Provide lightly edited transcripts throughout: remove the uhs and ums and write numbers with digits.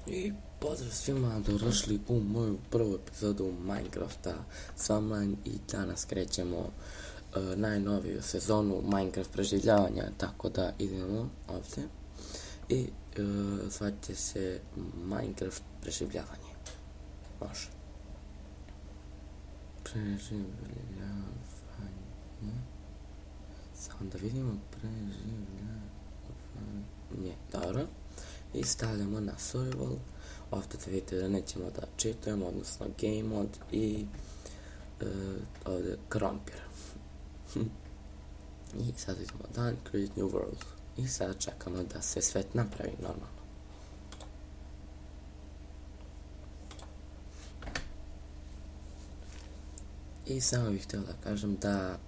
I pozdrav svima, došli u moju prvu epizodu Minecrafta s online i danas krećemo najnoviju sezonu Minecraft preživljavanja, tako da idemo ovdje i zvat će se Minecraft preživljavanje. Može. Preživljavanje. Samo da vidimo preživljavanje. Dobro. I stavljamo na survival. Ovdje da vidite da nećemo da cheatujemo, odnosno game mod i ovdje krompir. I sad idemo dan, create new world. I sad čekamo da se svet napravi normalno. I samo bih htio da kažem da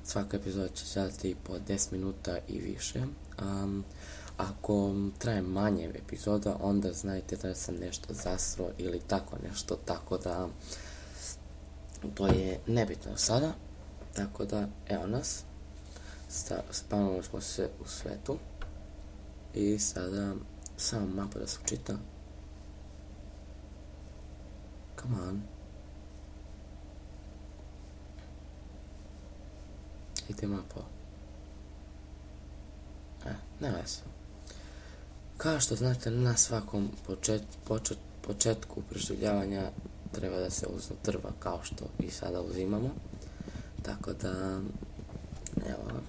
svaka epizoda će trajati po 10 minuta i više. Ako traje manje epizoda, onda znajte da sam nešto zasro ili tako nešto, tako da to je nebitno sada. Tako da, evo nas, spawnali smo se u svetu i sada samo mapa da se učita. Come on. Ide mapa. Nema se. Kao što znate, na svakom početku preživljavanja treba da se uzme drva, kao što i sada uzimamo. Tako da, evo.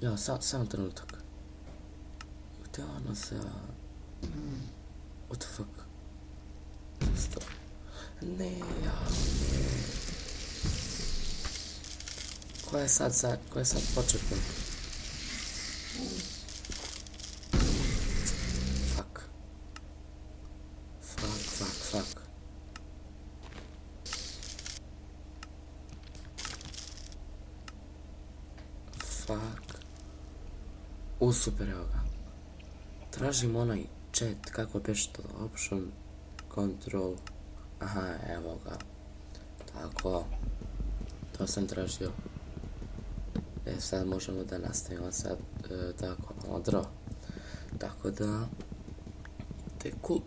Ja, samo trenutak. Gdje ono se... What the fuck? Stop. Ne, ja... Koja je sad početno? Fuck. Super, evo ga. Tražim onaj chat, kako beše to, option, control, aha, evo ga. Tako, to sam tražio. Sad možemo da nastavimo sad, tako, malo draw. Tako da, to je cool.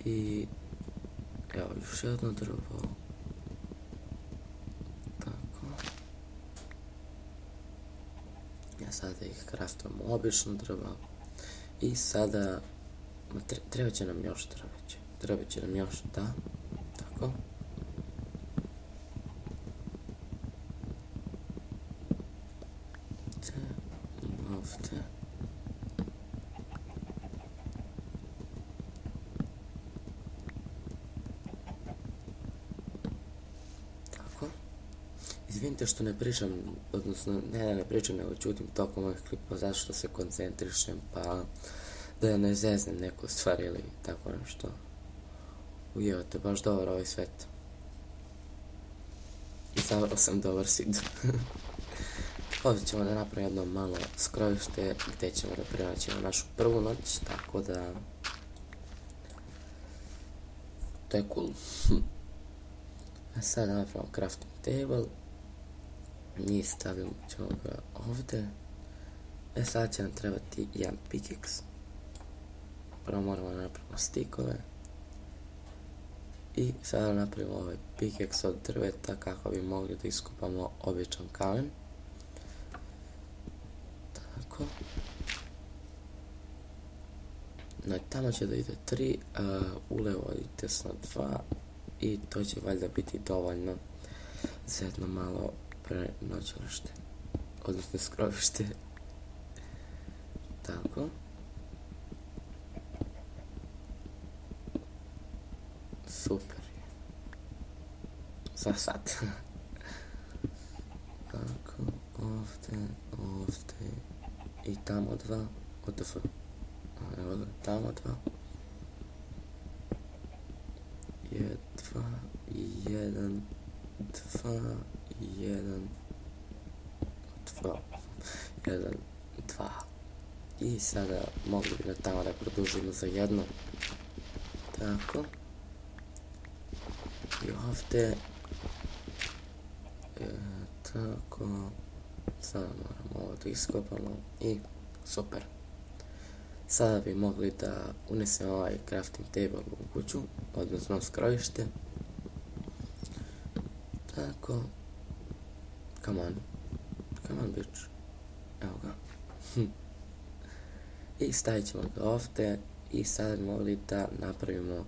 I, evo, još jedno drvo. Tako. Ja sada ih kraftujemo obično drva. I sada, treba će nam još drveće. Treba će nam još, da. Tako. Ovdje. Tako. Izvinite što ne pričam, odnosno ne pričam, nego čutim tokom ovih klipova zašto se koncentrišem, pa da ne zeznem neku stvar ili tako nešto. Ujevate, baš dobar ovaj svet. I zavrlo sam dobar sid. Ovdje ćemo da napravimo jedno malo skrovište gdje ćemo da prenaćemo našu prvu noć, tako da... To je cool. A sad napravimo crafting table. Mi stavimo ćemo ga ovdje. Sad će nam trebati jedan pickaxe. Prvo moramo da napravimo stikove. I sada napravimo ovaj pickaxe od drveta kako bi mogli da iskopamo običan kamen. Tako. No i tamo će da ide 3, ulevo i desno 2 i to će valjda biti dovoljno za jedno malo prenoćilište, odnosno skrovište. Tako. Super je. Za sad. Tako, ovdje i tamo 2, what the fuck, evo ga, tamo 2, 1, 2 i sada mogli bi tamo da produžimo za jedno, tako, i ovdje, tako, Sada moramo ovo da iskopamo i super. Sada bi mogli da unesemo ovaj crafting table u kuću, odnosno skrojište. Tako. Come on bitch. Evo ga. I stavit ćemo ga ovdje i sada bi mogli da napravimo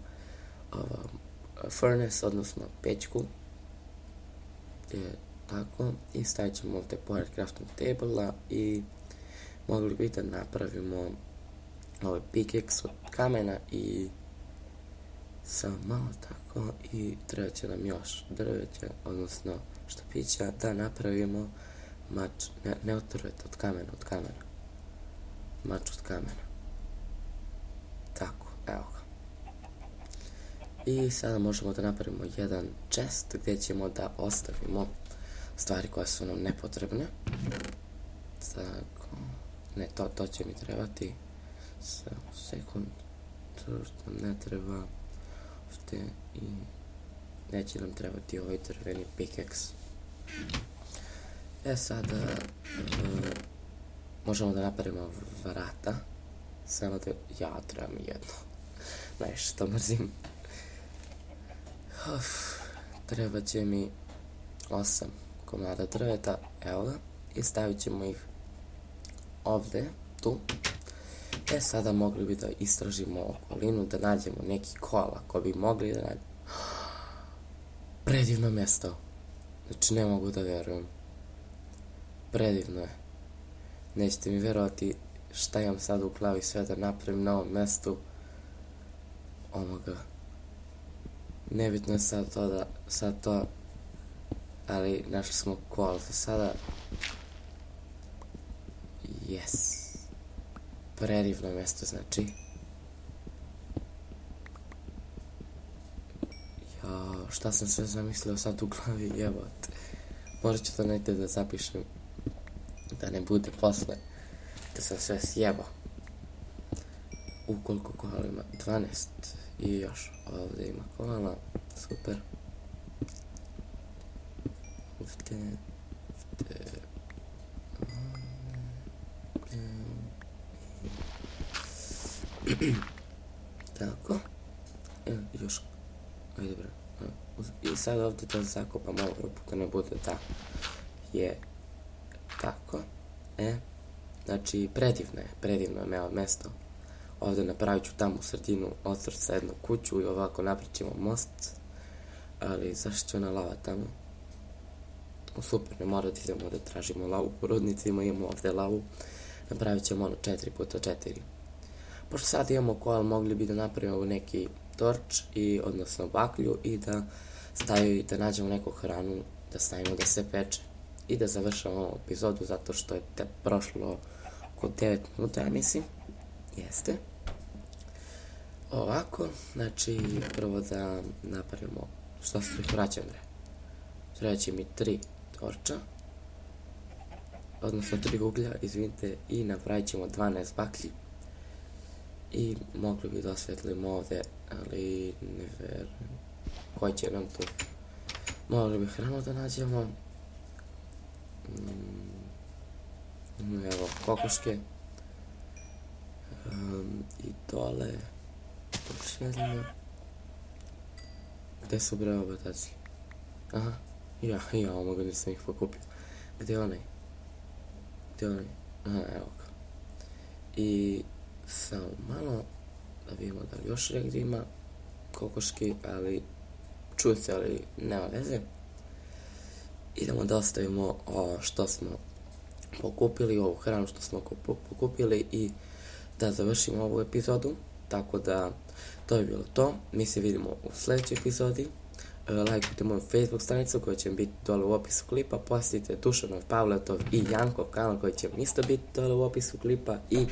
furnace, odnosno pećku. Tako. I stavit ćemo ovdje pored crafting table-a i mogli bi da napravimo ovaj pickaxe od kamena i samo malo tako i treba će nam još drveća, odnosno štapića da napravimo mač, ne od drveta, od kamena. Mač od kamena. Tako, evo ga. I sada možemo da napravimo jedan chest gdje ćemo da ostavimo stvari koje su nam nepotrebne. Tako, ne, to će mi trebati. Sekund, nam ne treba ovdje i neće nam trebati ovaj drveni pickaxe. Sada možemo da napravimo vrata, samo da ja trebam jedno, najviše to mrzim. Treba će mi 8 komada drveta, evo ga, i stavit ćemo ih ovdje, tu. Sada mogli bi da istražimo okolinu, da nađemo neki kola koji bi mogli da nađemo. Predivno mjesto. Znači ne mogu da vjerujem. Predivno je. Nećete mi vjerovati šta imam sad u glavi sve da napravim na ovom mjestu. Omoga. Nebitno je sad to, ali našli smo kol za sada. Yes. Predivno mjesto, znači. Šta sam sve zamislio sad u glavi, jebote. Morat ću to negdje da zapišem, da ne bude posle da sam sve sjebao. Koliko kola ima? 12. I još ovdje ima kola, super. Ovdje. Tako. Još. Ajde bre. I sad ovdje da zakopam ovu rupu da ne bude da je tako. Znači predivno je mjesto. Ovdje napravit ću tamo u sredinu od srca jednu kuću i ovako napravit ćemo most. Ali zašto će ona lava tamo? Super, ne mora da idemo da tražimo lavu po rudnicima, imamo ovdje lavu. Napravit ćemo ono 4x4. Pošto sad imamo koal, mogli bi da napravimo neki torč, odnosno baklju i da nađemo neku hranu, da stavimo da se peče i da završamo ovu epizodu zato što je prošlo oko 9 minuta, ja mislim. Jeste. Ovako, znači prvo da napravimo, što se ih vraćam bre. Treba će mi 3 torča, odnosno 3 uglja, izvinite, i napravit ćemo 12 baklji. I mogli bi da osvetlimo ovdje, ali ne verujem. Koji će nam tu? Mogli bi hranu da nađemo. Evo, kokoške. I dole. Pošljeno. Gdje su bre obataci? Aha, ja, ovoga nisam ih pokupio. Gdje je onaj? Aha, evo ga. I samo malo da vidimo da li još negdje ima kokoški, ali čuje se, ali nema veze. Idemo da ostavimo ovo što smo pokupili, ovu hranu što smo pokupili i da završimo ovu epizodu. Tako da to je bilo to. Mi se vidimo u sljedećoj epizodi. Lajkujte moju Facebook stranicu koja će biti dole u opisu klipa. Posjetite Dušanov, Pavletov i Jankov kanal koji će isto biti dole u opisu klipa. I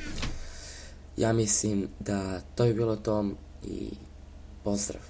ja mislim da to je bilo to i pozdrav.